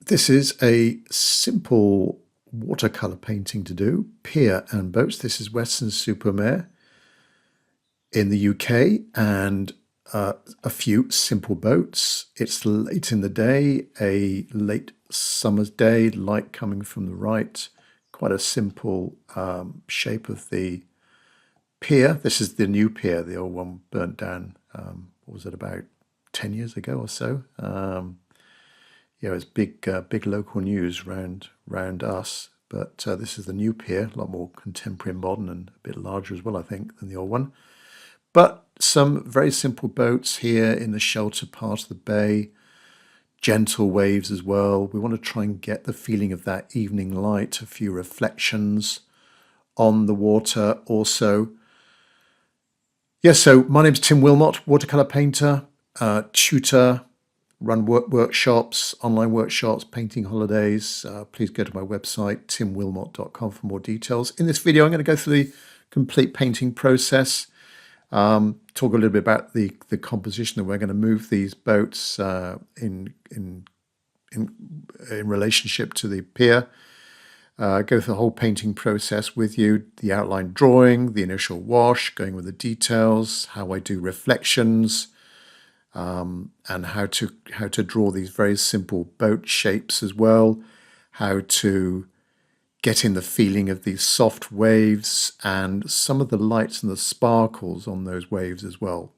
This is a simple watercolor painting to do, Pier and boats. This is Weston-Super-Mare in the UK, and a few simple boats. It's late in the day, a late summer's day, light coming from the right. Quite a simple shape of the pier. This is the new pier. The old one burnt down, what was it, about 10 years ago or so. Yeah, it's big local news round us. But this is the new pier, a lot more contemporary and modern, and a bit larger as well, I think, than the old one. But some very simple boats here in the shelter part of the bay. Gentle waves as well. We want to try and get the feeling of that evening light, a few reflections on the water also. Yes, so my name's Tim Wilmot, watercolor painter, tutor, run workshops, online workshops, painting holidays. Please go to my website, timwilmot.com, for more details. In this video, I'm going to go through the complete painting process, talk a little bit about the composition that we're going to move these boats in relationship to the pier. Go through the whole painting process with you, the outline drawing, the initial wash, going with the details, how I do reflections, and how to draw these very simple boat shapes as well, how to get in the feeling of these soft waves and some of the lights and the sparkles on those waves as well.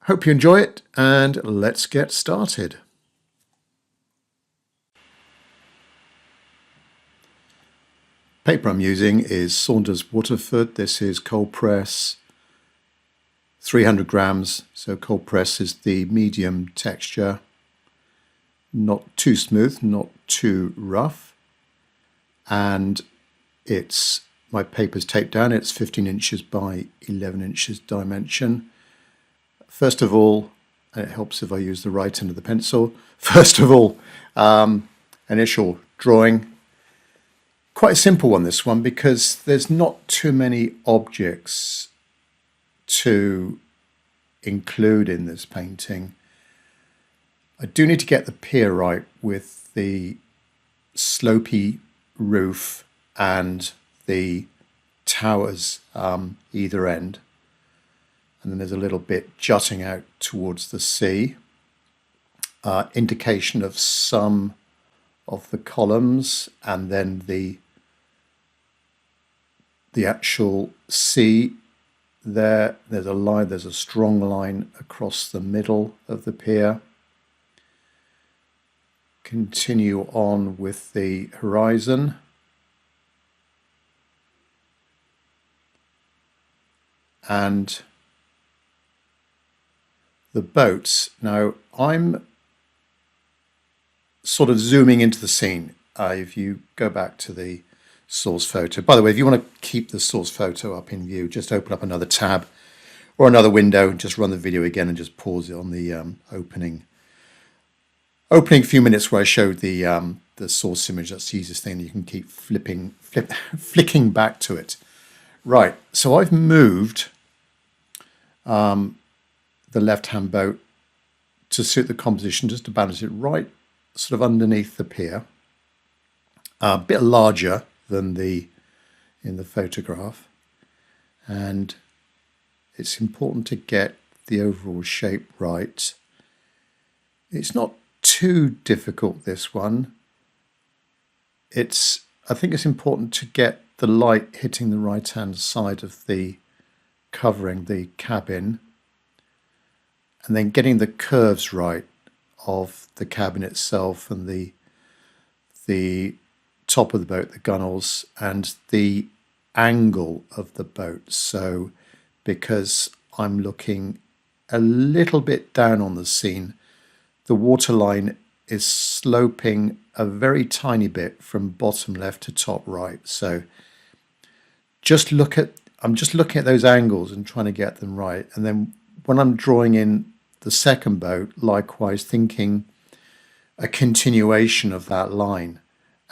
Hope you enjoy it, and let's get started. Paper I'm using is Saunders Waterford. This is cold press, 300 grams. So cold press is the medium texture, not too smooth, not too rough. And my paper's taped down. It's 15 inches by 11 inches dimension. First of all, and it helps if I use the right end of the pencil. First of all, initial drawing. Quite a simple one, this one, because there's not too many objects to include in this painting. I do need to get the pier right with the slopey roof and the towers either end. And then there's a little bit jutting out towards the sea. Indication of some of the columns, and then the actual sea there. There's a line, there's a strong line across the middle of the pier. Continue on with the horizon. And the boats. Now I'm sort of zooming into the scene. If you go back to the source photo, by the way, if you want to keep the source photo up in view, just open up another tab or another window and just run the video again and just pause it on the opening few minutes where I showed the source image. That's the easiest thing. You can keep flicking back to it. Right, so I've moved the left-hand boat to suit the composition, just to balance it right sort of underneath the pier, a bit larger than in the photograph, and it's important to get the overall shape right. It's not too difficult, this one. I think it's important to get the light hitting the right hand side of the covering, the cabin, and then getting the curves right of the cabin itself and the top of the boat, the gunwales, and the angle of the boat. So because I'm looking a little bit down on the scene, the waterline is sloping a very tiny bit from bottom left to top right. So I'm just looking at those angles and trying to get them right. And then when I'm drawing in the second boat, likewise thinking a continuation of that line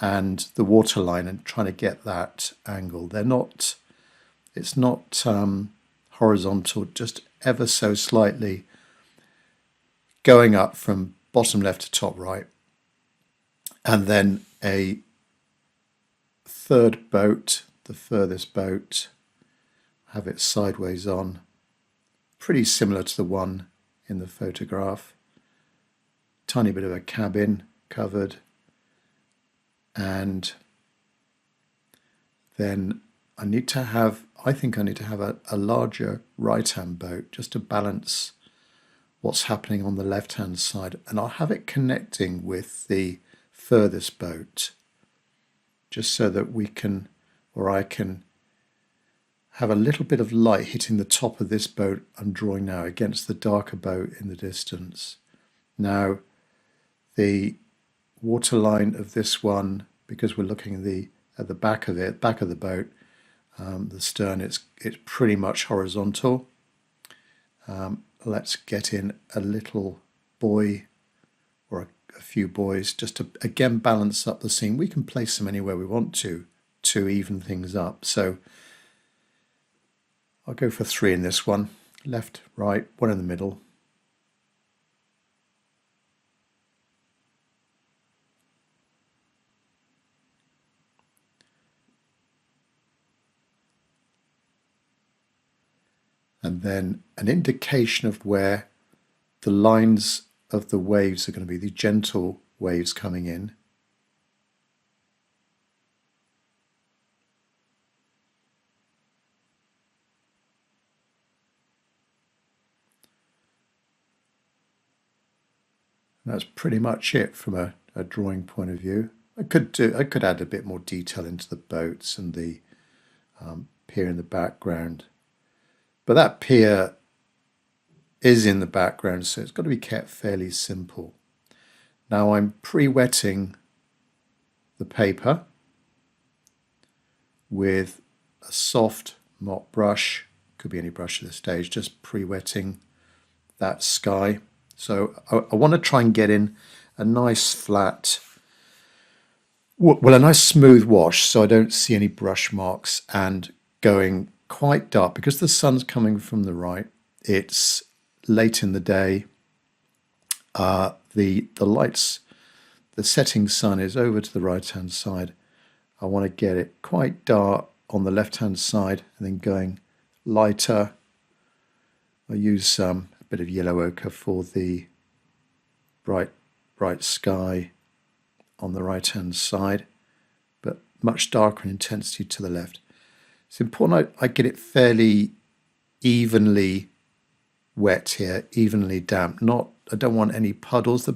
and the water line and trying to get that angle. It's not horizontal, just ever so slightly going up from bottom left to top right, and then a third boat, the furthest boat, have it sideways on, pretty similar to the one in the photograph. Tiny bit of a cabin covered, and then I think I need to have a larger right-hand boat just to balance what's happening on the left-hand side, and I'll have it connecting with the furthest boat just so that we can, or I can, have a little bit of light hitting the top of this boat I'm drawing now against the darker boat in the distance. Now the waterline of this one, because we're looking at the back of it, back of the boat, the stern, it's pretty much horizontal. Let's get in a little buoy or a few buoys just to again balance up the scene. We can place them anywhere we want to even things up. So I'll go for 3 in this one. Left, right, one in the middle. And then an indication of where the lines of the waves are going to be, the gentle waves coming in. And that's pretty much it from a drawing point of view. I could add a bit more detail into the boats and the pier in the background. But that pier is in the background, so it's got to be kept fairly simple. Now I'm pre-wetting the paper with a soft mop brush, could be any brush at this stage, just pre-wetting that sky. So I want to try and get in a nice flat, well, a nice smooth wash so I don't see any brush marks, and going quite dark because the sun's coming from the right. It's late in the day. The lights, the setting sun is over to the right hand side. I want to get it quite dark on the left hand side and then going lighter. I use a bit of yellow ochre for the bright sky on the right hand side, but much darker in intensity to the left. It's important I get it fairly evenly wet here, evenly damp. I don't want any puddles.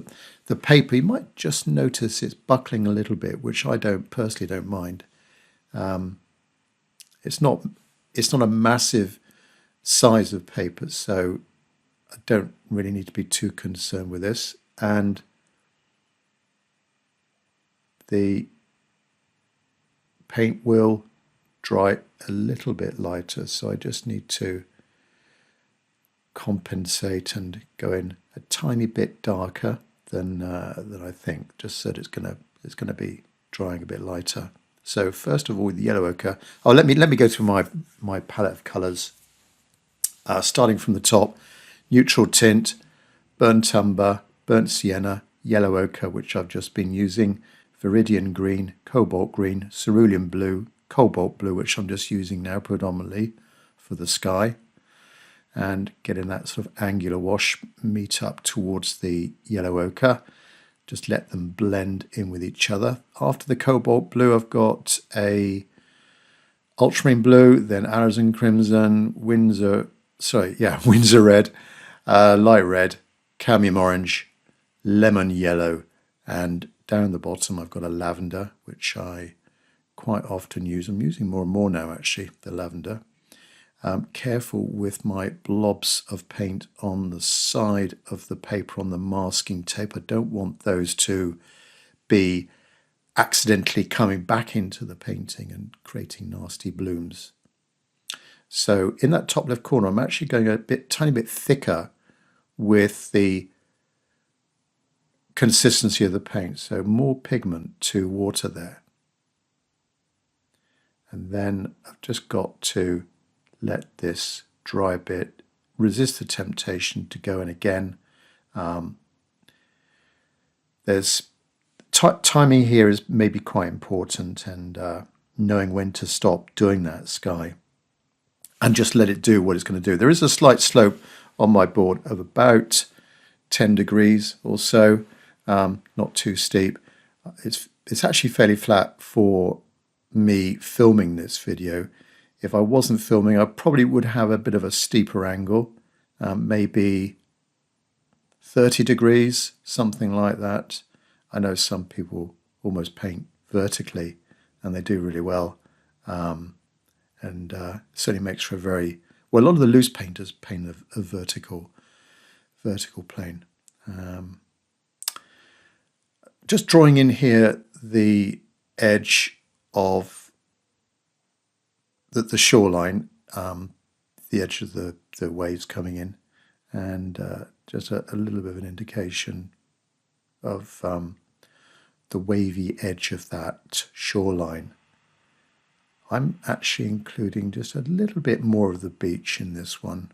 The paper, you might just notice it's buckling a little bit, which I personally don't mind. It's not a massive size of paper, so I don't really need to be too concerned with this. And the paint will dry a little bit lighter, so I just need to compensate and go in a tiny bit darker than I think, just so that it's gonna be drying a bit lighter. So first of all, with the yellow ochre, let me go through my palette of colours. Starting from the top, neutral tint, burnt umber, burnt sienna, yellow ochre, which I've just been using, viridian green, cobalt green, cerulean blue, cobalt blue, which I'm just using now predominantly for the sky, and getting that sort of angular wash meet up towards the yellow ochre. Just let them blend in with each other. After the cobalt blue, I've got a ultramarine blue, then alizarin crimson, Windsor red, light red, cadmium orange, lemon yellow, and down the bottom I've got a lavender, which I quite often use. I'm using more and more now, actually, the lavender. Careful with my blobs of paint on the side of the paper on the masking tape. I don't want those to be accidentally coming back into the painting and creating nasty blooms. So in that top left corner, I'm actually going a tiny bit thicker with the consistency of the paint, so more pigment to water there. And then I've just got to let this dry a bit, resist the temptation to go in again. there's timing here is maybe quite important, and knowing when to stop doing that sky and just let it do what it's going to do. There is a slight slope on my board of about 10 degrees or so, not too steep. It's actually fairly flat for me filming this video. If I wasn't filming, I probably would have a bit of a steeper angle, maybe 30 degrees, something like that. I know some people almost paint vertically, and they do really well. And certainly makes for a very well. A lot of the loose painters paint a vertical plane. Just drawing in here the edge of the shoreline, the edge of the waves coming in, and just a little bit of an indication of the wavy edge of that shoreline. I'm actually including just a little bit more of the beach in this one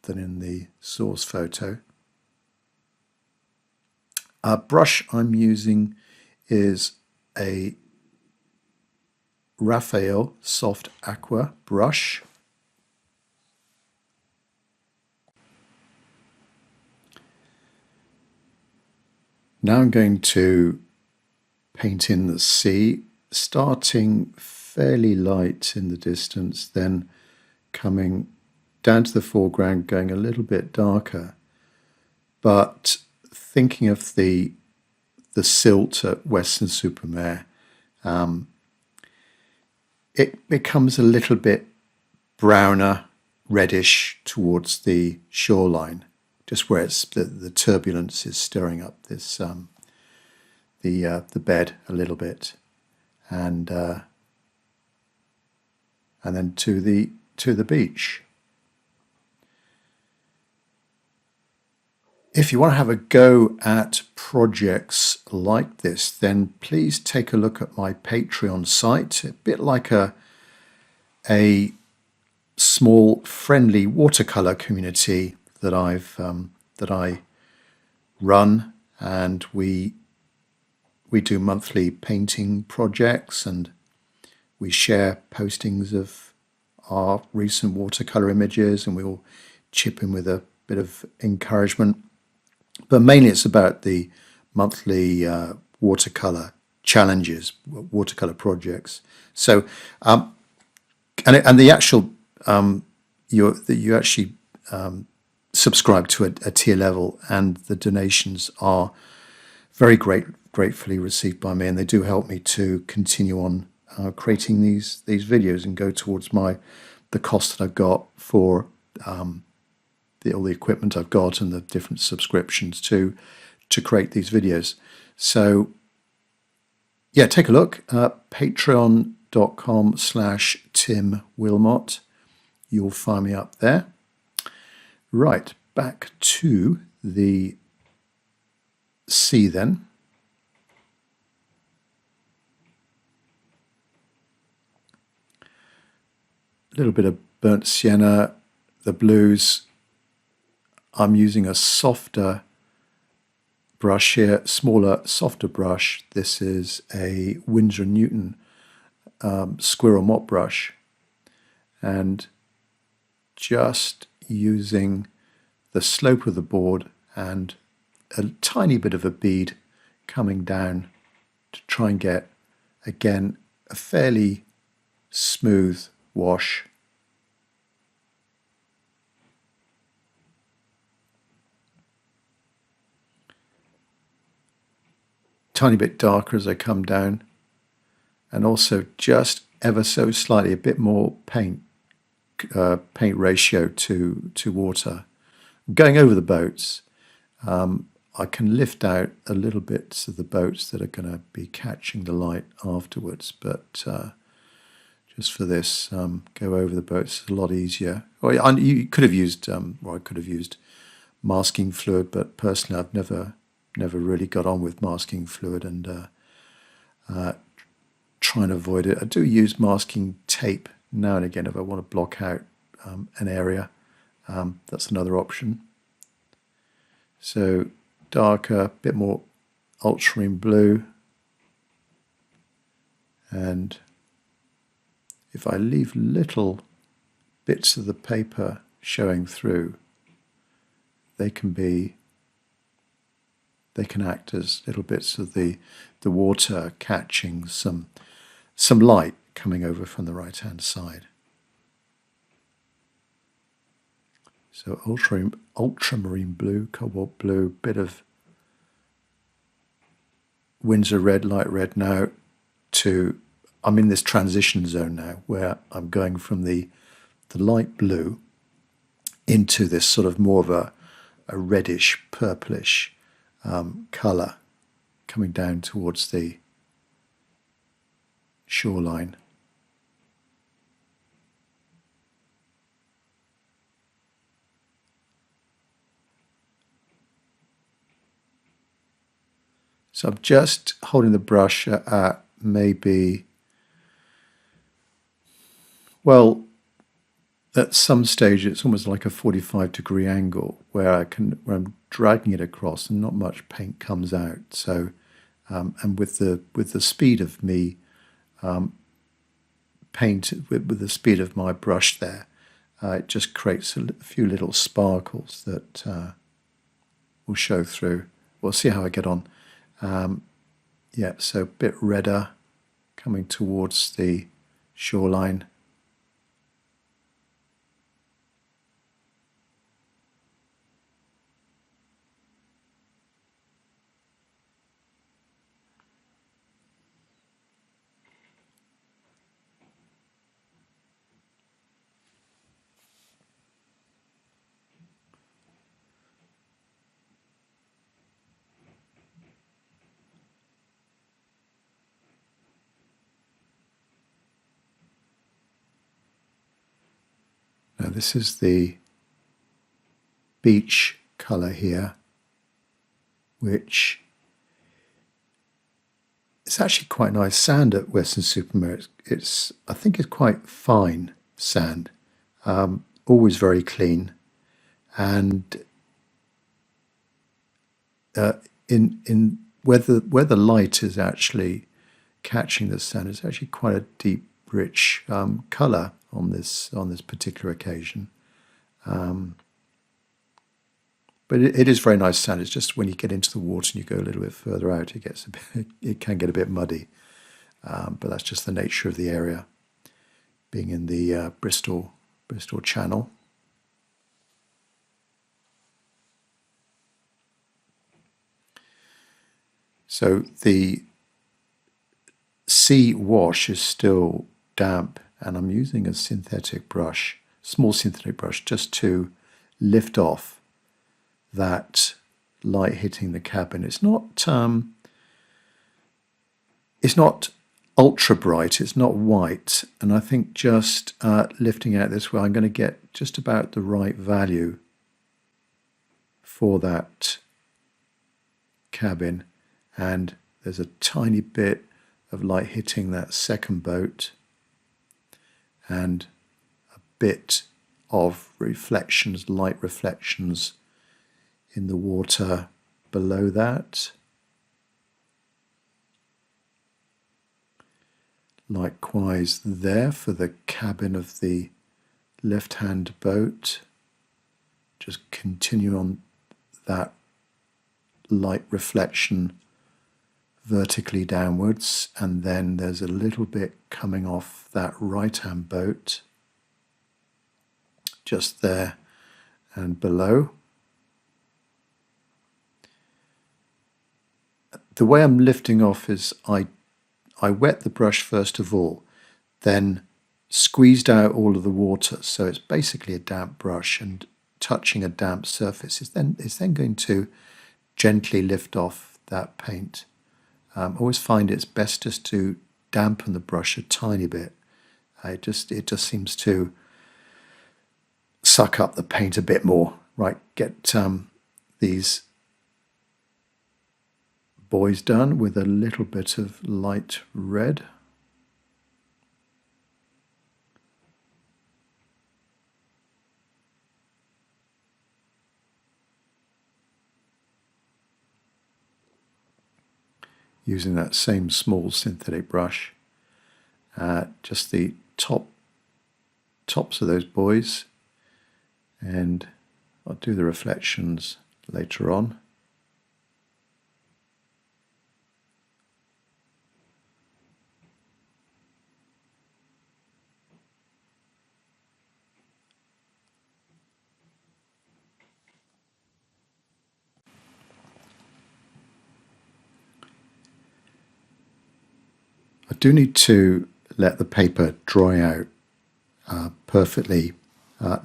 than in the source photo. A brush I'm using is a Raphael Soft Aqua brush. Now I'm going to paint in the sea, starting fairly light in the distance, then coming down to the foreground, going a little bit darker, but thinking of the silt at Weston-Super-Mare, it becomes a little bit browner, reddish towards the shoreline, just where it's the turbulence is stirring up this the bed a little bit, and then to the beach. If you want to have a go at projects like this, then please take a look at my Patreon site, a bit like a small friendly watercolor community that I run, and we do monthly painting projects, and we share postings of our recent watercolor images, and we all chip in with a bit of encouragement. But mainly it's about the monthly watercolor challenges, watercolor projects. So, and the actual you actually subscribe to a tier level, and the donations are very gratefully received by me, and they do help me to continue on creating these videos and go towards the cost that I've got for all the equipment I've got and the different subscriptions to create these videos. So yeah, take a look at patreon.com/Tim Wilmot. You'll find me up there. Right, back to the sea then. A little bit of burnt sienna, the blues. I'm using a softer brush here, smaller, softer brush. This is a Winsor & Newton squirrel mop brush, and just using the slope of the board and a tiny bit of a bead coming down to try and get, again, a fairly smooth wash. Tiny bit darker as I come down, and also just ever so slightly a bit more paint ratio to water. Going over the boats, I can lift out a little bits of the boats that are going to be catching the light afterwards, but just for this, go over the boats is a lot easier. Or you could have used, or I could have used masking fluid, but personally I've never really got on with masking fluid, and try and avoid it. I do use masking tape now and again if I want to block out an area. That's another option. So darker, a bit more ultramarine blue, and if I leave little bits of the paper showing through, they can act as little bits of the water catching some light coming over from the right hand side. So ultramarine blue, cobalt blue, bit of Windsor red, light red now, to I'm in this transition zone now where I'm going from the light blue into this sort of more of a reddish, purplish colour coming down towards the shoreline. So I'm just holding the brush at maybe, well, at some stage it's almost like a 45-degree angle where I'm dragging it across and not much paint comes out. So and with the speed of me paint with the speed of my brush there, it just creates a few little sparkles that will show through. We'll see how I get on. Yeah, so a bit redder coming towards the shoreline. Now this is the beach colour here, which is actually quite nice sand at Weston-Super-Mare. I think it's quite fine sand, always very clean, and in where the light is actually catching the sand, it's actually quite a deep, rich colour on this particular occasion. But it is very nice sand. It's just when you get into the water and you go a little bit further out, it can get a bit muddy. But that's just the nature of the area, being in the Bristol Channel. So the sea wash is still damp, and I'm using a synthetic brush, small synthetic brush, just to lift off that light hitting the cabin. It's not ultra bright, it's not white, and I think just lifting out this way, I'm going to get just about the right value for that cabin. And there's a tiny bit of light hitting that second boat, and a bit of reflections, light reflections in the water below that. Likewise there for the cabin of the left-hand boat. Just continue on that light reflection vertically downwards, and then there's a little bit coming off that right-hand boat just there and below. The way I'm lifting off is I wet the brush first of all, then squeezed out all of the water, so it's basically a damp brush, and touching a damp surface is then going to gently lift off that paint. I always find it's best just to dampen the brush a tiny bit. It just seems to suck up the paint a bit more. Right, get these boys done with a little bit of light red. using that same small synthetic brush. Just the tops of those buoys, and I'll do the reflections later on. I do need to let the paper dry out perfectly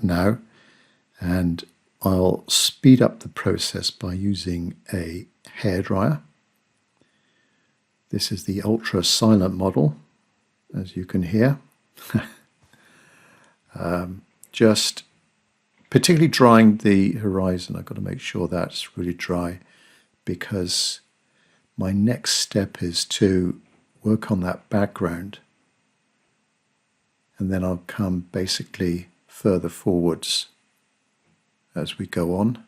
now, and I'll speed up the process by using a hairdryer. This is the ultra silent model, as you can hear. Just particularly drying the horizon. I've got to make sure that's really dry, because my next step is to work on that background, and then I'll come basically further forwards as we go on.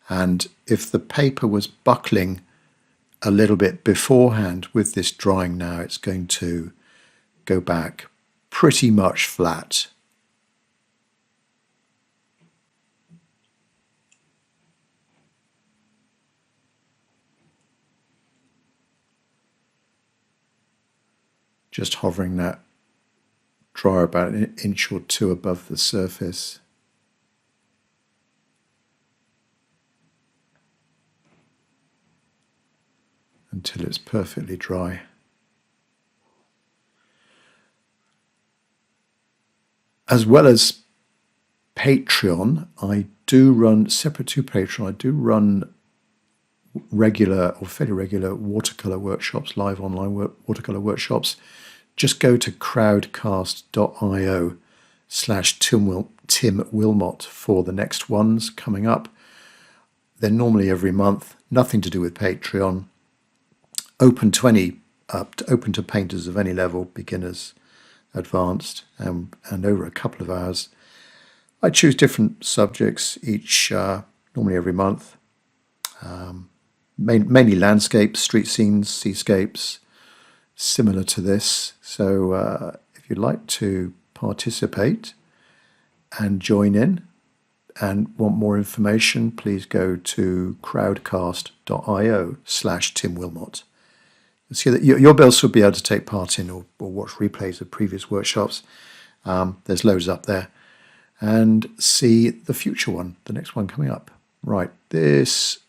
And if the paper was buckling a little bit beforehand, with this drying now, it's going to go back pretty much flat. Just hovering that dryer about an inch or two above the surface. Until it's perfectly dry. As well as Patreon, I do run, separate to Patreon, I do run regular or fairly regular watercolor workshops, live online watercolor workshops. Just go to crowdcast.io/Tim Wilmot for the next ones coming up. They're normally every month, nothing to do with Patreon. Open to painters of any level, beginners, advanced, and over a couple of hours. I choose different subjects each, normally every month. Mainly landscapes, street scenes, seascapes, similar to this. So if you'd like to participate and join in and want more information, please go to crowdcast.io/Tim Wilmot. See that your bills will be able to take part in or watch replays of previous workshops. There's loads up there. And see the future one, the next one coming up. Right, this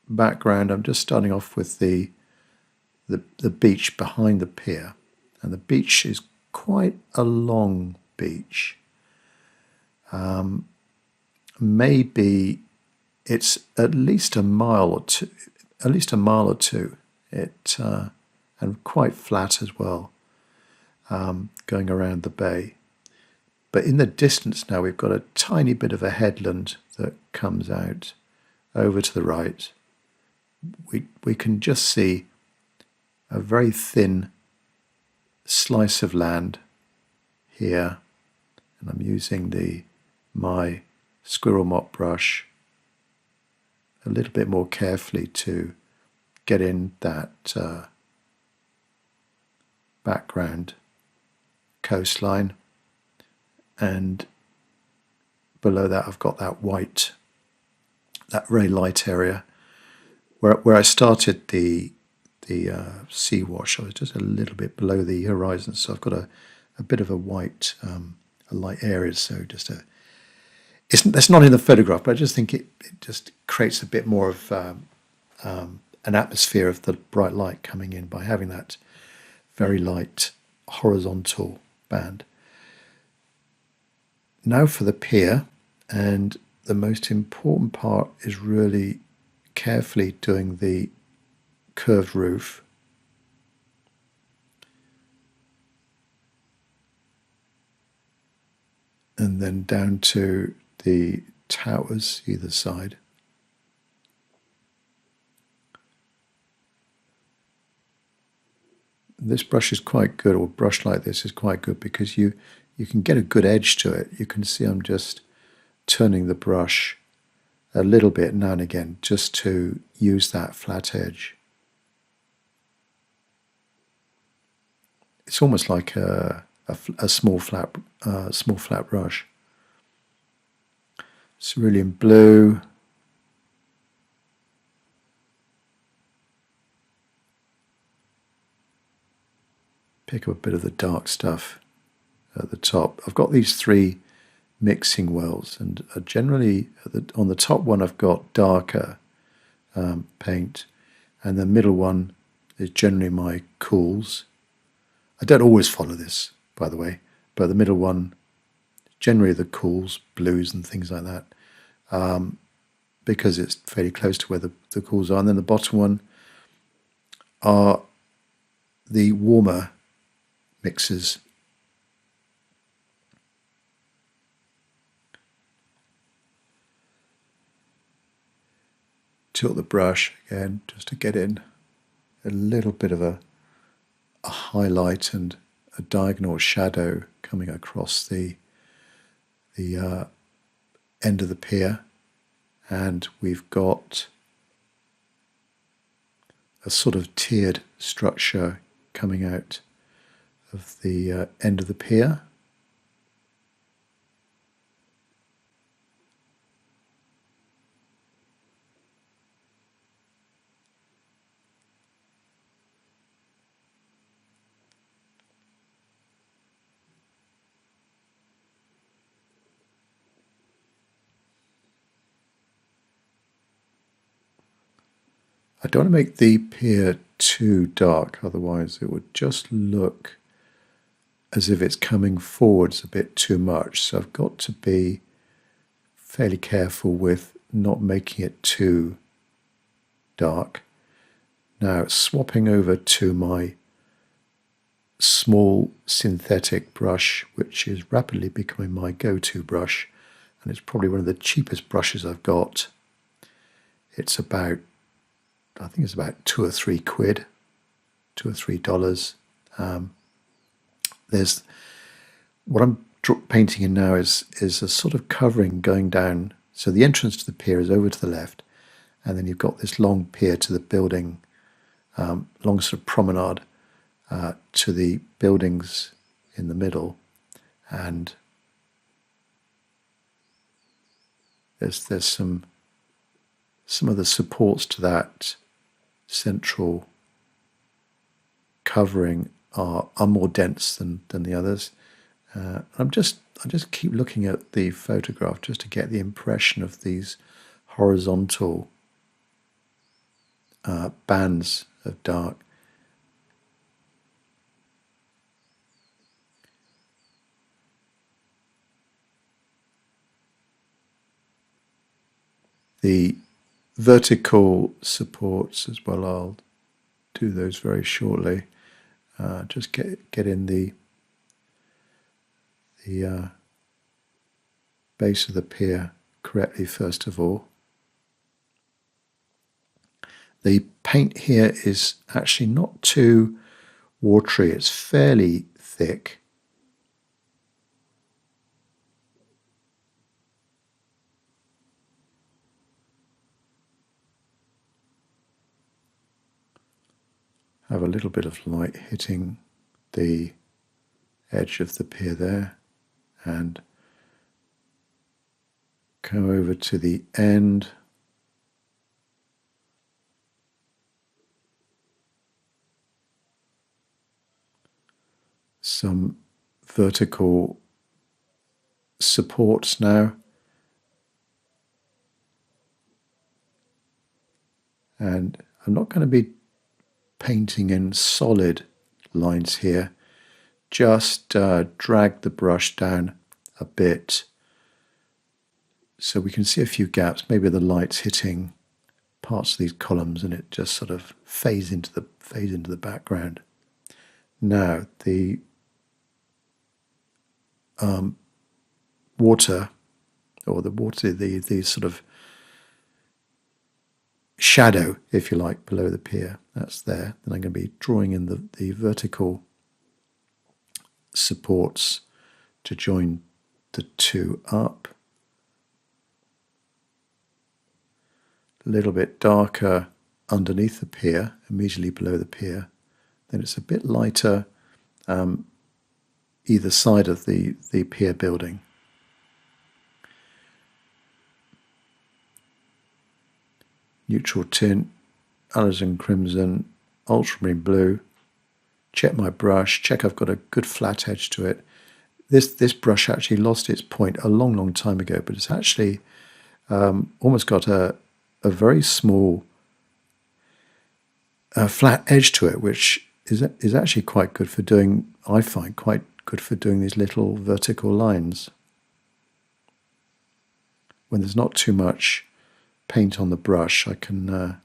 background, I'm just starting off with the beach behind the pier. And the beach is quite a long beach. Maybe it's at least a mile or two. And quite flat as well, going around the bay. But in the distance now, we've got a tiny bit of a headland that comes out over to the right. We can just see a very thin slice of land here, and I'm using my squirrel mop brush a little bit more carefully to get in that background coastline, and below that I've got that white, that very light area where I started the sea wash. I was just a little bit below the horizon, so I've got a bit of a white, a light area. So that's not in the photograph, but I just think it just creates a bit more of an atmosphere of the bright light coming in by having that very light horizontal band. Now for the pier, and the most important part is really carefully doing the curved roof. And then down to the towers either side. This brush is quite good, or a brush like this is quite good, because you can get a good edge to it. You can see I'm just turning the brush a little bit now and again just to use that flat edge. It's almost like a small flat brush. Cerulean blue. Pick up a bit of the dark stuff at the top. I've got these three mixing wells, and generally on the top one I've got darker paint, and the middle one is generally my cools. I don't always follow this, by the way, but the middle one, generally the cools, blues and things like that, because it's fairly close to where the cools are. And then the bottom one are the warmer mixes. Tilt the brush again just to get in a little bit of a highlight and a diagonal shadow coming across the end of the pier. And we've got a sort of tiered structure coming out of the end of the pier. I don't want to make the pier too dark, otherwise it would just look as if it's coming forwards a bit too much. So I've got to be fairly careful with not making it too dark. Now swapping over to my small synthetic brush, which is rapidly becoming my go-to brush, and it's probably one of the cheapest brushes I've got. It's about, I think it's about £2 or £3, $2 or $3. There's what I'm painting in now is a sort of covering going down. So the entrance to the pier is over to the left, and then you've got this long pier to the building, long sort of promenade to the buildings in the middle, and there's some of the supports to that central covering are more dense than the others. I just keep looking at the photograph just to get the impression of these horizontal bands of dark. The vertical supports as well, I'll do those very shortly. Just get in the base of the pier correctly first of all. The paint here is actually not too watery, it's fairly thick. Have a little bit of light hitting the edge of the pier there, and come over to the end. Some vertical supports now, and I'm not going to be painting in solid lines here, just drag the brush down a bit so we can see a few gaps, maybe the light's hitting parts of these columns and it just sort of fades into the background. Now the water, or the sort of shadow, if you like, below the pier, that's there. Then I'm going to be drawing in the vertical supports to join the two up. a little bit darker underneath the pier, immediately below the pier. Then it's a bit lighter either side of the pier building. Neutral tint, alizarin crimson, ultramarine blue. Check my brush, check I've got a good flat edge to it. This brush actually lost its point a long time ago, but it's actually almost got a very small flat edge to it, which is actually quite good for doing, I find, quite good for doing these little vertical lines. When there's not too much paint on the brush, I can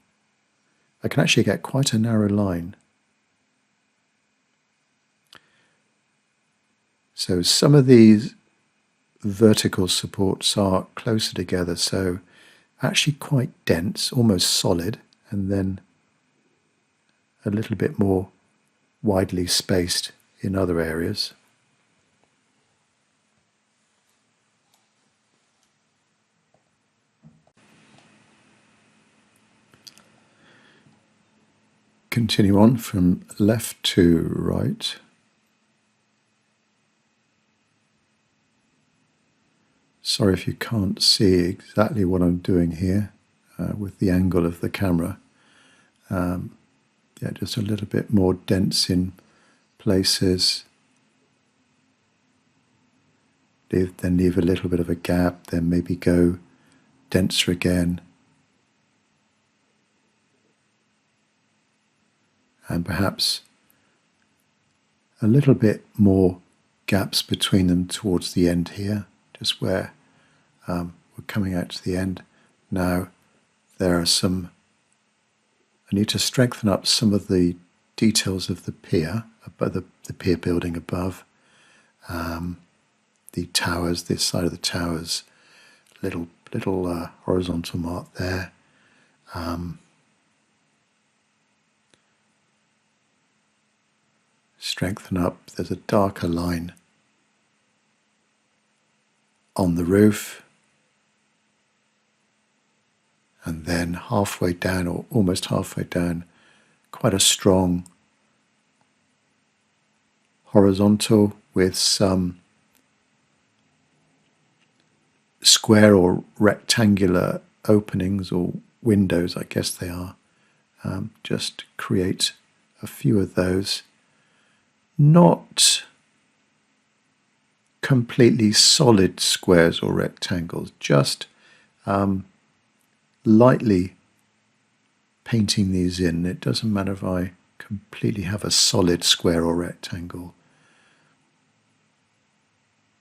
actually get quite a narrow line. So some of these vertical supports are closer together, so actually quite dense, almost solid, and then a little bit more widely spaced in other areas. Continue on from left to right. Sorry if you can't see exactly what I'm doing here with the angle of the camera. Yeah, just a little bit more dense in places. Then leave a little bit of a gap, then maybe go denser again. And perhaps a little bit more gaps between them towards the end here, just where we're coming out to the end. Now there are some, I need to strengthen up some of the details of the pier, the pier building above, the towers, this side of the towers, little horizontal mark there. Strengthen up, there's a darker line on the roof, and then halfway down, or almost halfway down, quite a strong horizontal with some square or rectangular openings or windows, I guess they are. Just create a few of those. Not completely solid squares or rectangles, just lightly painting these in. It doesn't matter if I completely have a solid square or rectangle.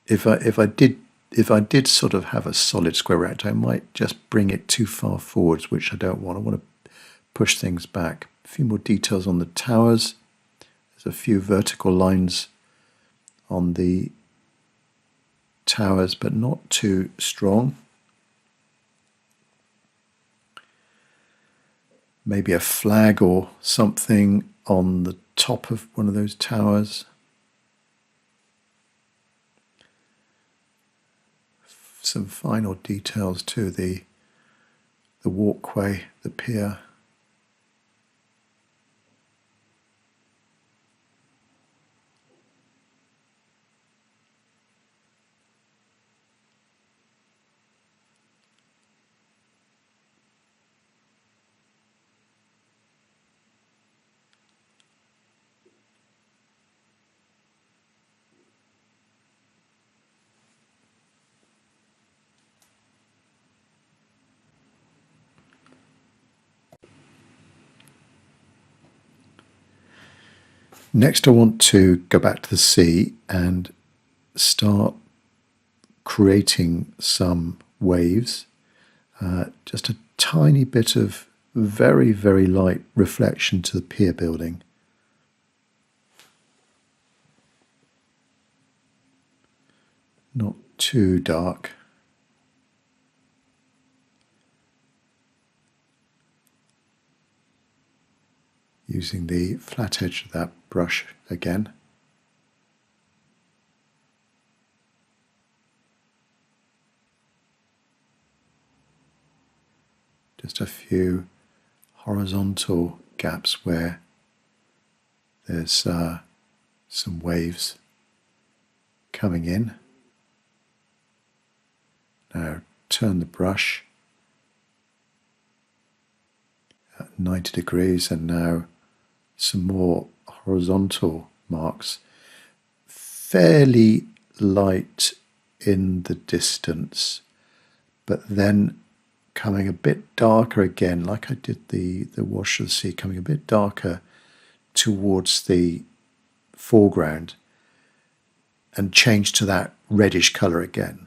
If I did sort of have a solid square rectangle, I might just bring it too far forwards, which I don't want. I want to push things back. A few more details on the towers. There's a few vertical lines on the towers, but not too strong. Maybe a flag or something on the top of one of those towers. Some final details to the walkway, the pier. Next, I want to go back to the sea and start creating some waves. Just a tiny bit of very, very light reflection to the pier building. Not too dark. Using the flat edge of that brush again. just a few horizontal gaps where there's some waves coming in. Now turn the brush at 90 degrees, and now some more horizontal marks, fairly light in the distance, but then coming a bit darker again, like I did the wash of the sea, coming a bit darker towards the foreground and change to that reddish colour again.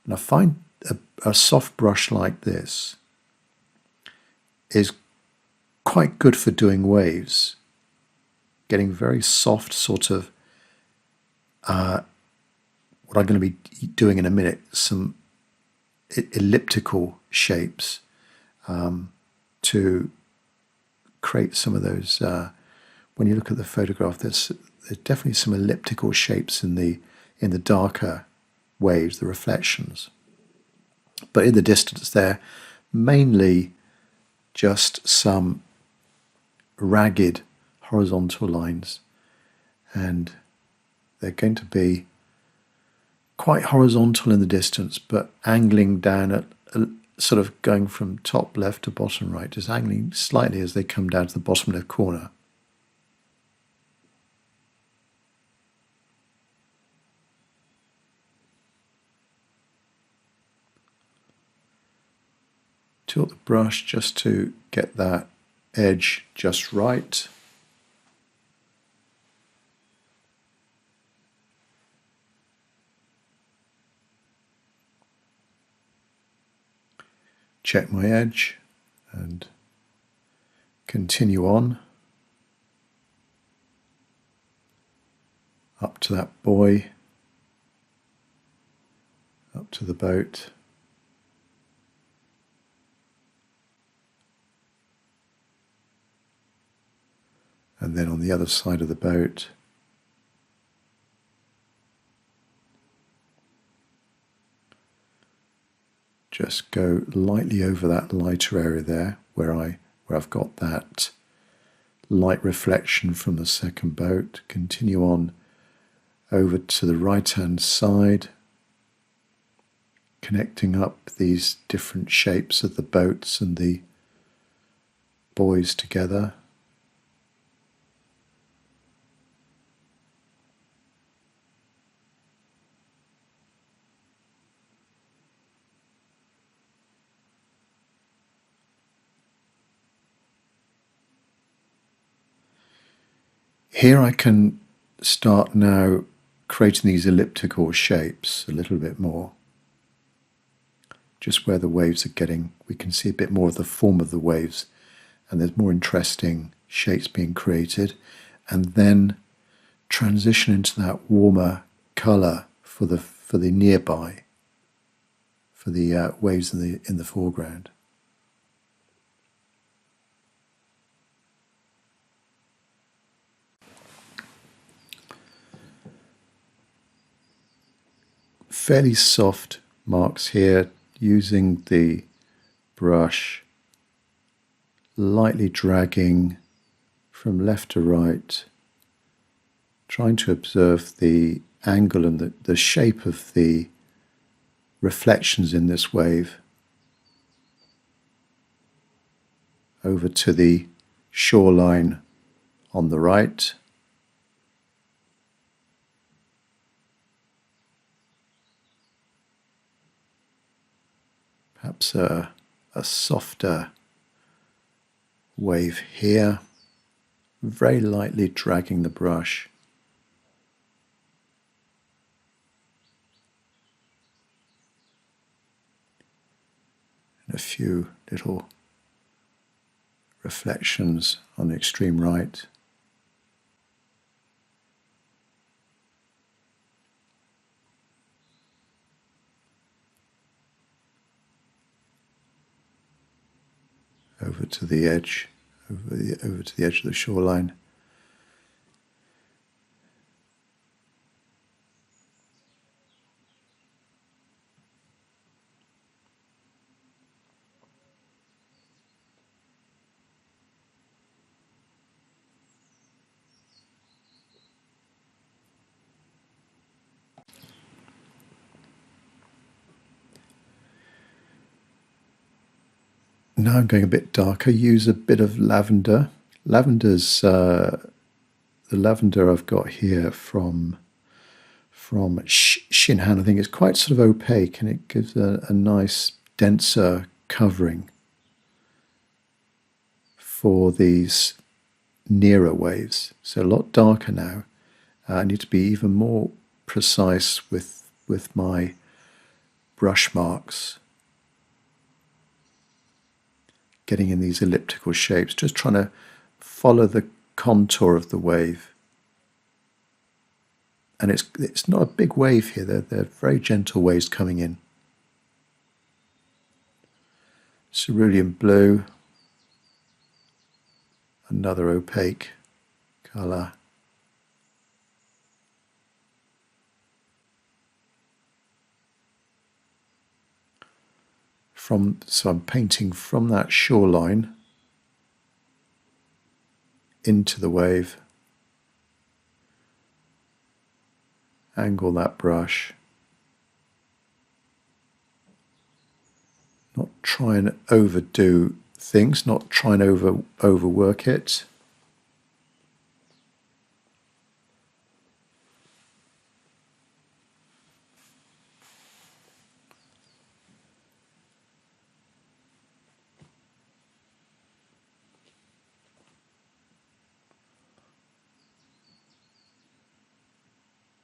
And I find a soft brush like this is quite good for doing waves, getting very soft sort of, what I'm going to be doing in a minute, some elliptical shapes to create some of those. When you look at the photograph, there's definitely some elliptical shapes in the darker waves, the reflections. But in the distance, they're mainly just some ragged horizontal lines, and they're going to be quite horizontal in the distance, but angling down at sort of going from top left to bottom right, just angling slightly as they come down to the bottom left corner. Tilt the brush just to get that edge just right. Check my edge and continue on up to that buoy, up to the boat. And then on the other side of the boat, just go lightly over that lighter area there where I've got that light reflection from the second boat. Continue on over to the right hand side, connecting up these different shapes of the boats and the buoys together. Here I can start now creating these elliptical shapes a little bit more. Just where the waves are getting, we can see a bit more of the form of the waves, and there's more interesting shapes being created, and then transition into that warmer colour for the nearby, for the waves in the foreground. Fairly soft marks here, using the brush, lightly dragging from left to right, trying to observe the angle and the shape of the reflections in this wave. Over to the shoreline on the right. Perhaps a softer wave here, very lightly dragging the brush. And a few little reflections on the extreme right. Over to the edge, over to the edge of the shoreline. now I'm going a bit darker. Use a bit of lavender. Lavender's the lavender I've got here from Shinhan. I think it's quite sort of opaque, and it gives a nice denser covering for these nearer waves. So a lot darker now. I need to be even more precise with my brush marks, getting in these elliptical shapes, just trying to follow the contour of the wave. And it's not a big wave here, they're very gentle waves coming in. Cerulean blue, another opaque colour. So I'm painting from that shoreline into the wave. Angle that brush. Not try and overdo things, not try and overwork it.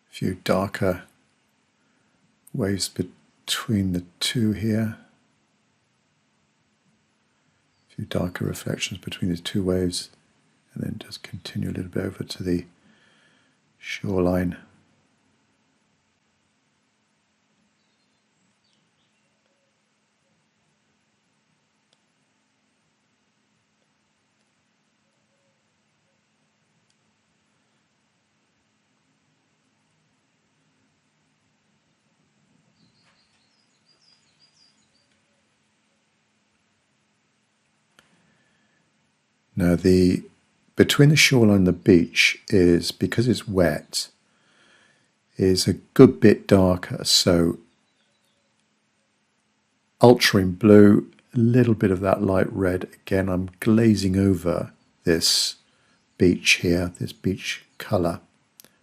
A few darker waves between the two here. A few darker reflections between the two waves, and then just continue a little bit over to the shoreline. Now between the shoreline and the beach is, because it's wet, is a good bit darker. So ultramarine blue, a little bit of that light red. Again, I'm glazing over this beach here, this beach colour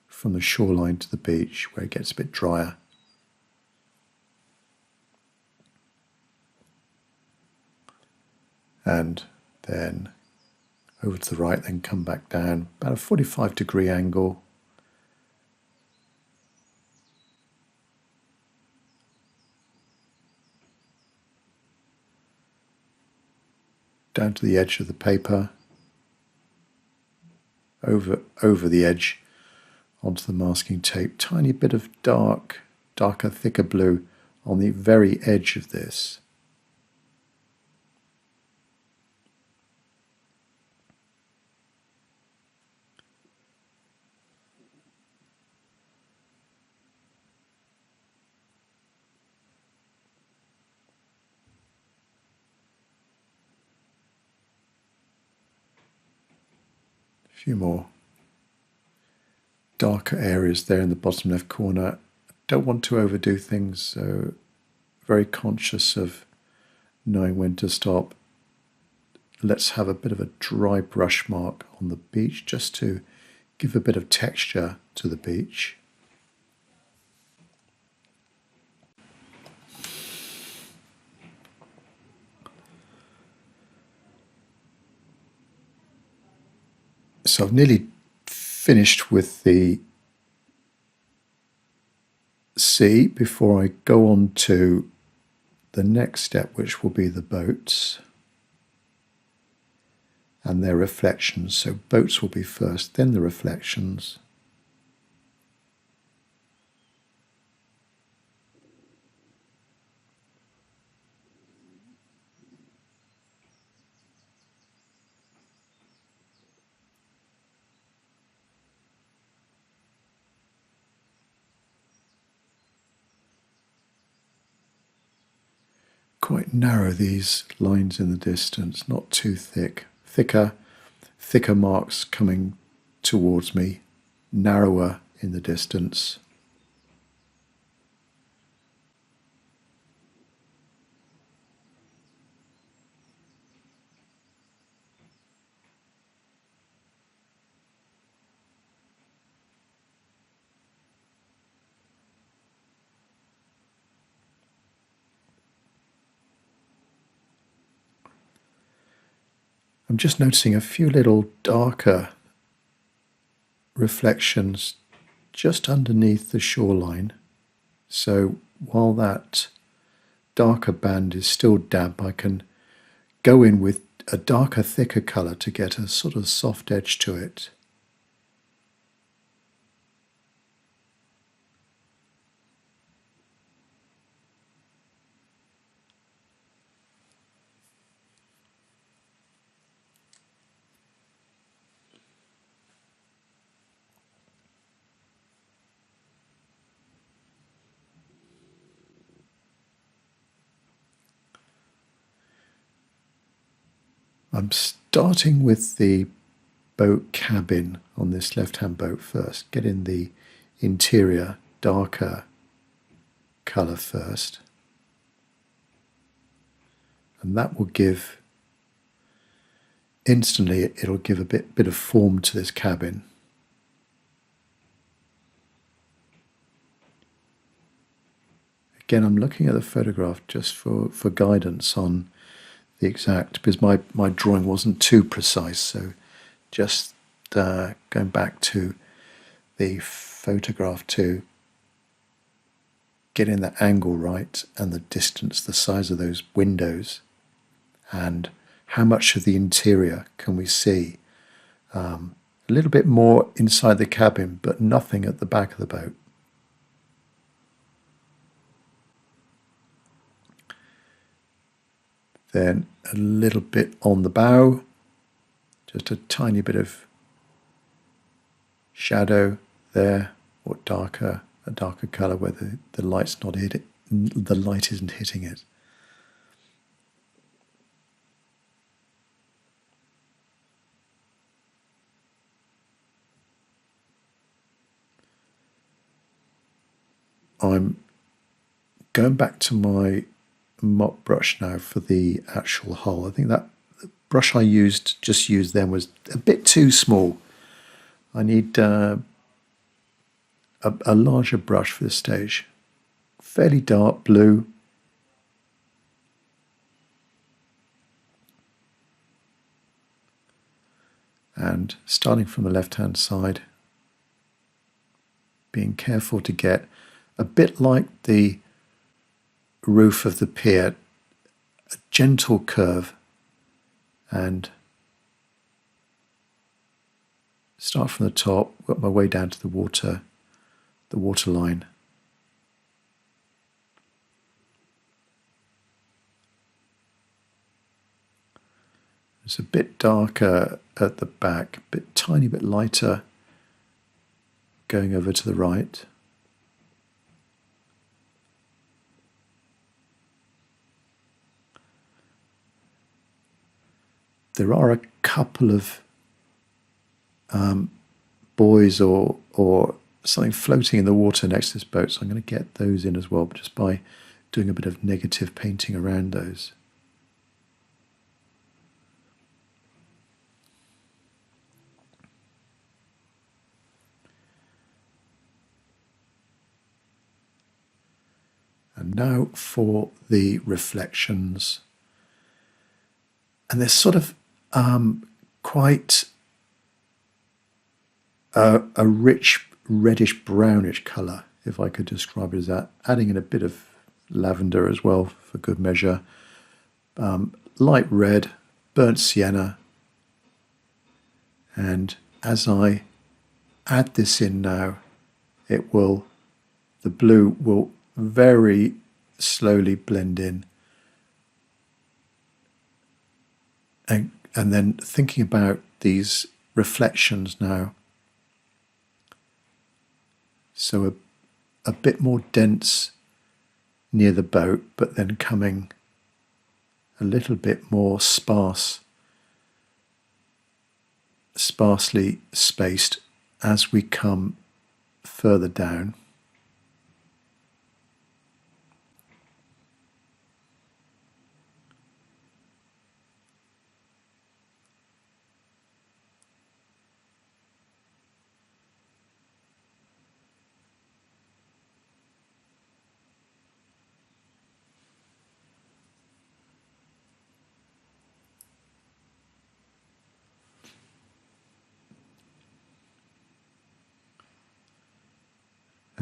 from the shoreline to the beach where it gets a bit drier. And then over to the right, then come back down, about a 45-degree angle. Down to the edge of the paper, over the edge onto the masking tape. Tiny bit of darker, thicker blue on the very edge of this. A few more darker areas there in the bottom left corner. Don't want to overdo things, so very conscious of knowing when to stop. Let's have a bit of a dry brush mark on the beach just to give a bit of texture to the beach. So I've nearly finished with the sea before I go on to the next step, which will be the boats and their reflections. So boats will be first, then the reflections. Quite narrow, these lines in the distance, not too thick. Thicker marks coming towards me, narrower in the distance. I'm just noticing a few little darker reflections just underneath the shoreline. So while that darker band is still damp, I can go in with a darker, thicker colour to get a sort of soft edge to it. I'm starting with the boat cabin on this left-hand boat first, getting the interior darker colour first, and that will give, instantly it'll give a bit of form to this cabin. Again, I'm looking at the photograph just for guidance on the exact, because my drawing wasn't too precise, so just going back to the photograph to getting the angle right and the distance, the size of those windows, and how much of the interior can we see. A little bit more inside the cabin, but nothing at the back of the boat. Then a little bit on the bow, just a tiny bit of shadow there, or a darker colour where the light's not hitting, the light isn't hitting it. I'm going back to my mop brush now for the actual hull. I think that the brush I just used then was a bit too small. I need a larger brush for this stage. Fairly dark blue. And starting from the left-hand side, being careful to get a bit like the roof of the pier, a gentle curve, and start from the top, work my way down to the water line. It's a bit darker at the back, tiny bit lighter going over to the right. There are a couple of buoys or something floating in the water next to this boat, so I'm going to get those in as well, just by doing a bit of negative painting around those. And now for the reflections. And there's sort of quite a rich reddish brownish colour, if I could describe it as that, adding in a bit of lavender as well for good measure, light red, burnt sienna, and as I add this in now, the blue will very slowly blend in. And then thinking about these reflections now, so a bit more dense near the boat, but then coming a little bit more sparsely spaced as we come further down.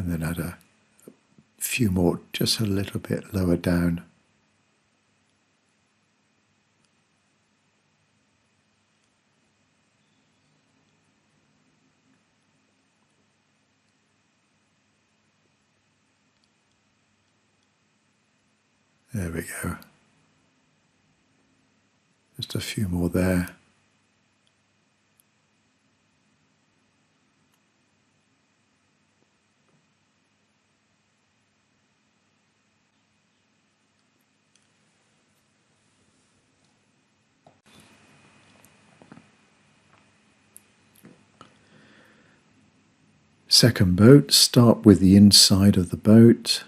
And then add a few more just a little bit lower down. There we go. Just a few more there. Second boat, start with the inside of the boat.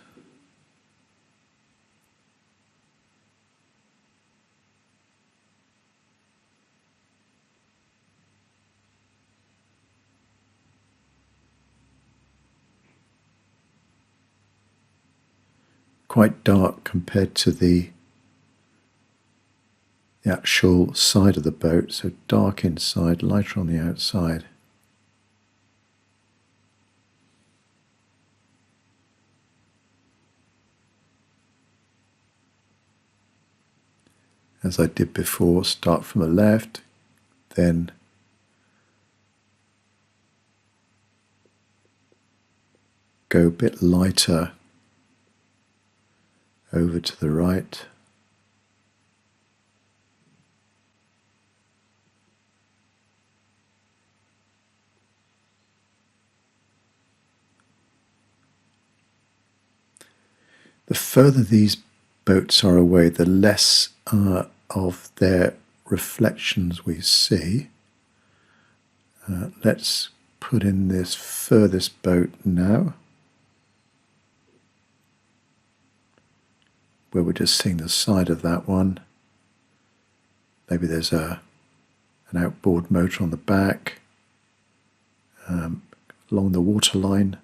Quite dark compared to the actual side of the boat, so dark inside, lighter on the outside. As I did before, start from the left, then go a bit lighter over to the right. The further these boats are away, the less of their reflections we see. Let's put in this furthest boat now, where we're just seeing the side of that one. Maybe there's an outboard motor on the back, along the waterline,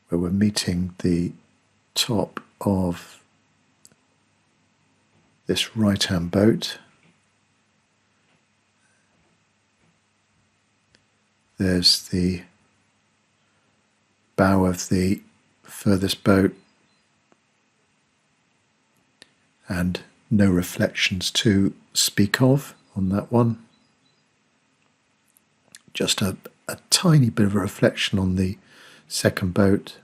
where we're meeting the top of this right-hand boat. There's the bow of the furthest boat, and no reflections to speak of on that one. Just a tiny bit of a reflection on the second boat.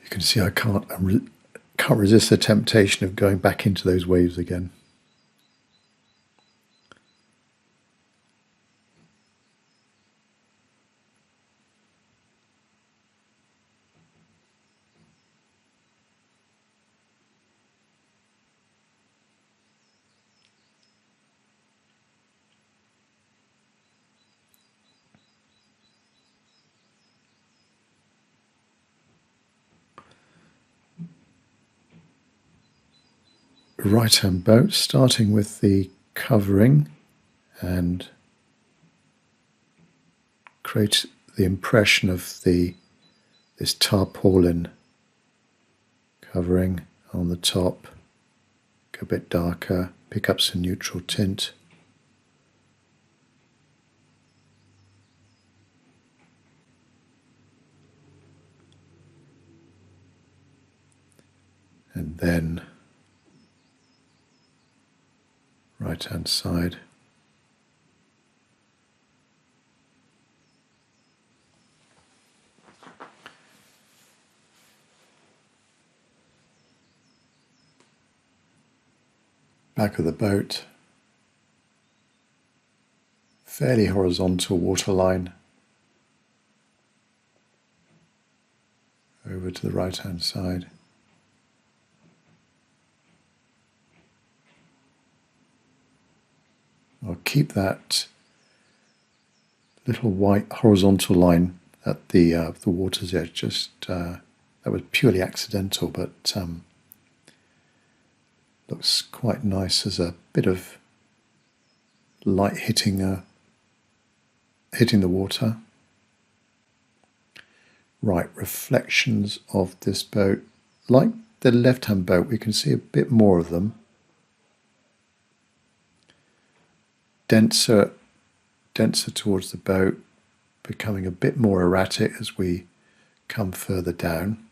You can see I can't resist the temptation of going back into those waves again. Right-hand boat, starting with the covering, and create the impression of this tarpaulin covering on the top. Go a bit darker, pick up some neutral tint. And then right hand side. back of the boat, fairly horizontal waterline over to the right hand side. I'll keep that little white horizontal line at the water's edge. Just that was purely accidental, but looks quite nice as a bit of light hitting the water. Right, reflections of this boat. Like the left-hand boat, we can see a bit more of them. Denser towards the boat, becoming a bit more erratic as we come further down.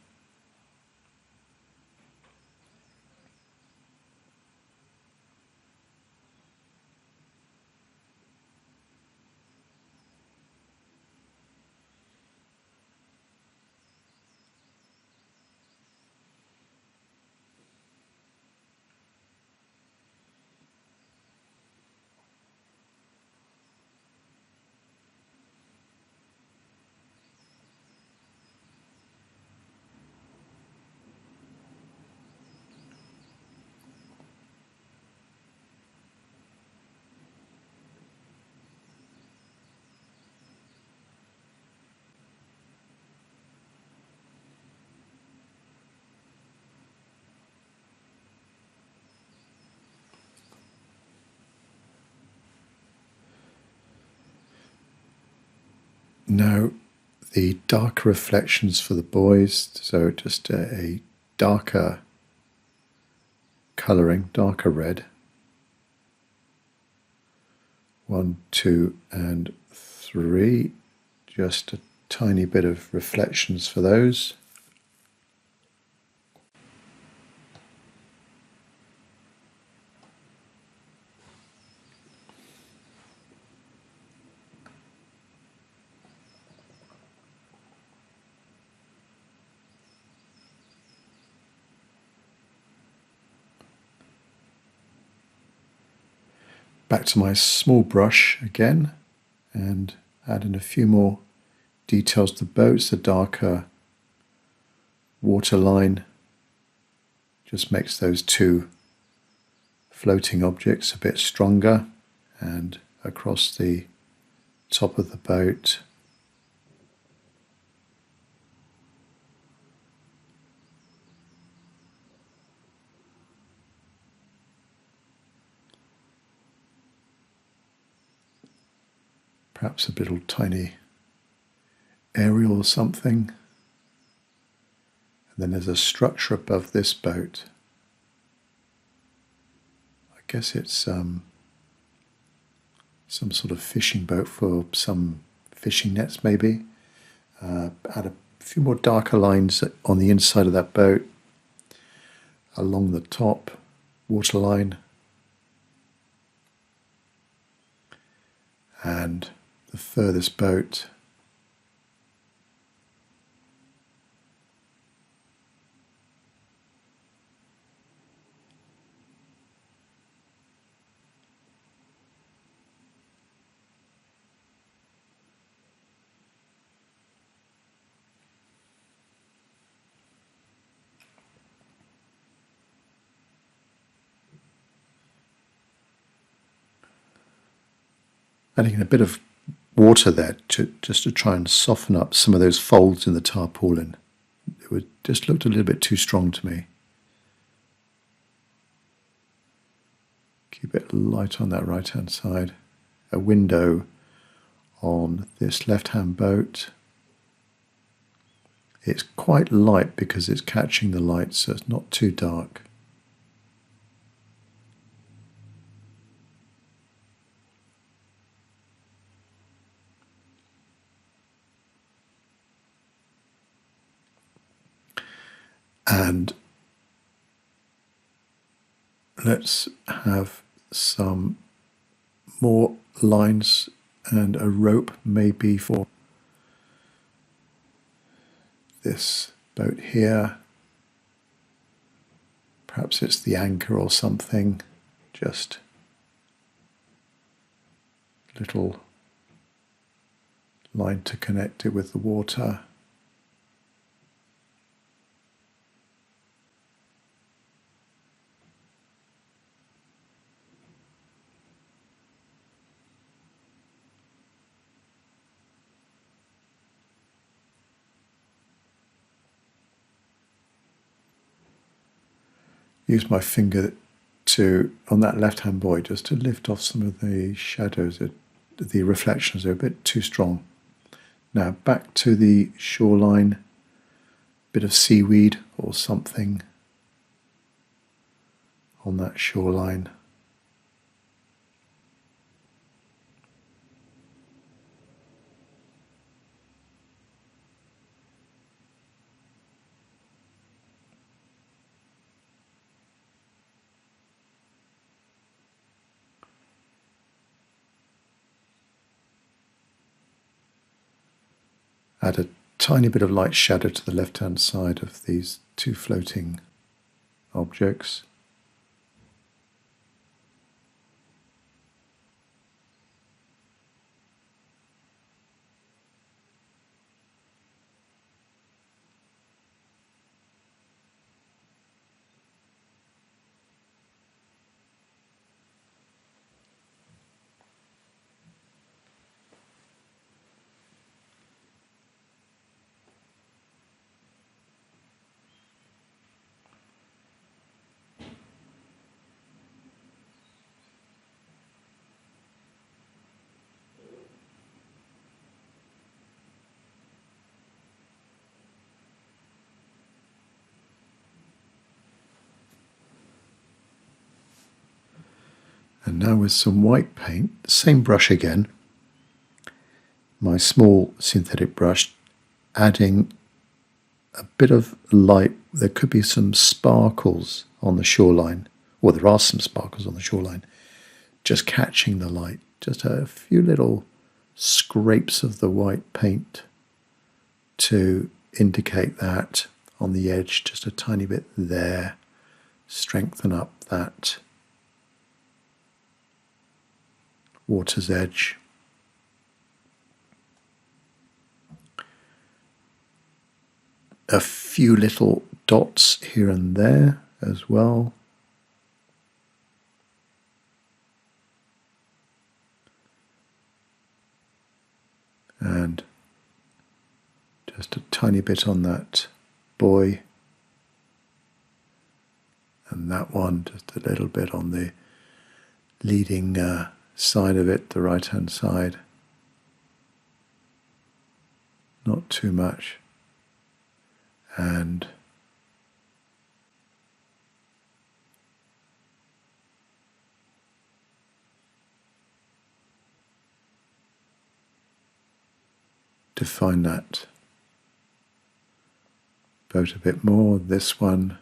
Now the darker reflections for the boys, so just a darker colouring, darker red. 1, 2 and 3, just a tiny bit of reflections for those. Back to my small brush again and add in a few more details to the boats. The darker waterline just makes those two floating objects a bit stronger, and across the top of the boat perhaps a little tiny aerial or something. And then there's a structure above this boat. I guess it's some sort of fishing boat for some fishing nets maybe. Add a few more darker lines on the inside of that boat, along the top waterline, and the furthest boat. Adding in a bit of water there just to try and soften up some of those folds in the tarpaulin. Just looked a little bit too strong to me. Keep it light on that right hand side. A window on this left hand boat. It's quite light because it's catching the light, so it's not too dark. And let's have some more lines and a rope maybe for this boat here. Perhaps it's the anchor or something. just little line to connect it with the water. Use my finger to, on that left-hand buoy, just to lift off some of the shadows. The reflections are a bit too strong. Now back to the shoreline, bit of seaweed or something on that shoreline. Add a tiny bit of light shadow to the left-hand side of these two floating objects. And now with some white paint, same brush again, my small synthetic brush, adding a bit of light. There could be some sparkles on the shoreline, or there are some sparkles on the shoreline, just catching the light, just a few little scrapes of the white paint to indicate that on the edge, just a tiny bit there, strengthen up that water's edge. A few little dots here and there as well. And just a tiny bit on that buoy. And that one, just a little bit on the leading side of it, the right-hand side. Not too much. And define that boat a bit more. This one,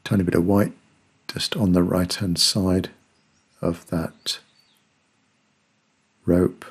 tiny bit of white just on the right hand side of that rope.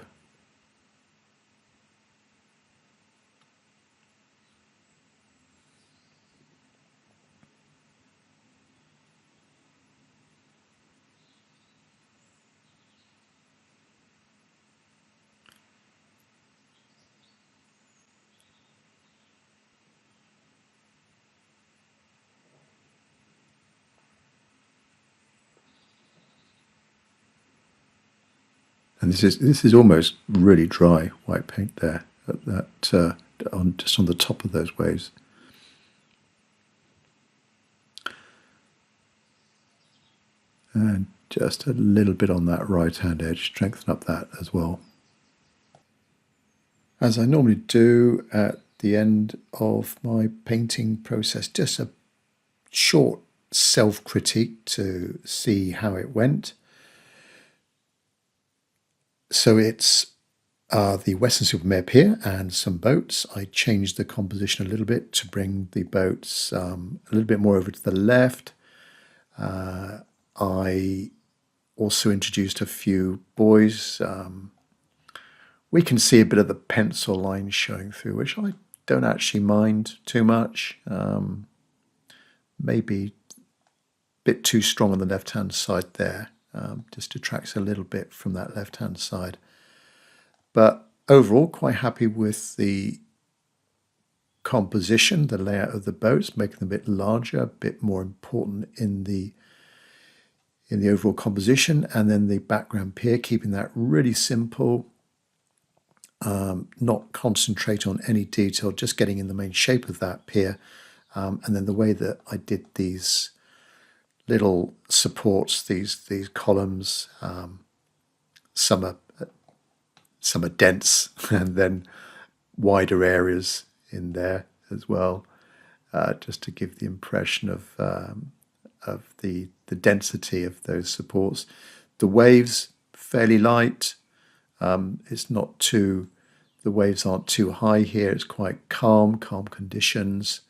And this is almost really dry white paint there, at that just on the top of those waves. And just a little bit on that right hand edge, strengthen up that as well. As I normally do at the end of my painting process, just a short self-critique to see how it went. So it's the Weston-Super-Mare Pier and some boats. I changed the composition a little bit to bring the boats a little bit more over to the left. I also introduced a few buoys. We can see a bit of the pencil line showing through, which I don't actually mind too much. Maybe a bit too strong on the left-hand side there. Just detracts a little bit from that left-hand side. But overall, quite happy with the composition, the layout of the boats, making them a bit larger, a bit more important in the overall composition, and then the background pier, keeping that really simple, not concentrate on any detail, just getting in the main shape of that pier. And then the way that I did these little supports, these columns, some are dense, and then wider areas in there as well, just to give the impression of the density of those supports. The waves fairly light. It's not too. The waves aren't too high here. It's quite calm conditions.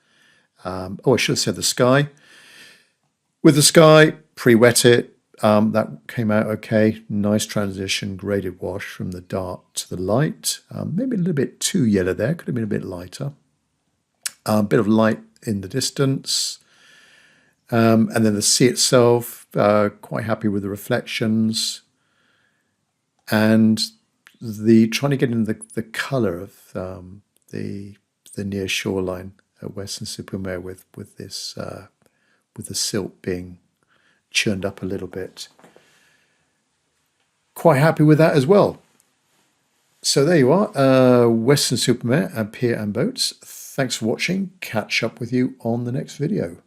I should have said the sky. With the sky, pre-wet it. That came out okay. Nice transition, graded wash from the dark to the light. Maybe a little bit too yellow there. Could have been a bit lighter. A bit of light in the distance. And then the sea itself, quite happy with the reflections. And trying to get in the colour of the near shoreline at Weston-Super-Mare with the silt being churned up a little bit. Quite happy with that as well. So there you are, Weston-Super-Mare and Pier and Boats. Thanks for watching. Catch up with you on the next video.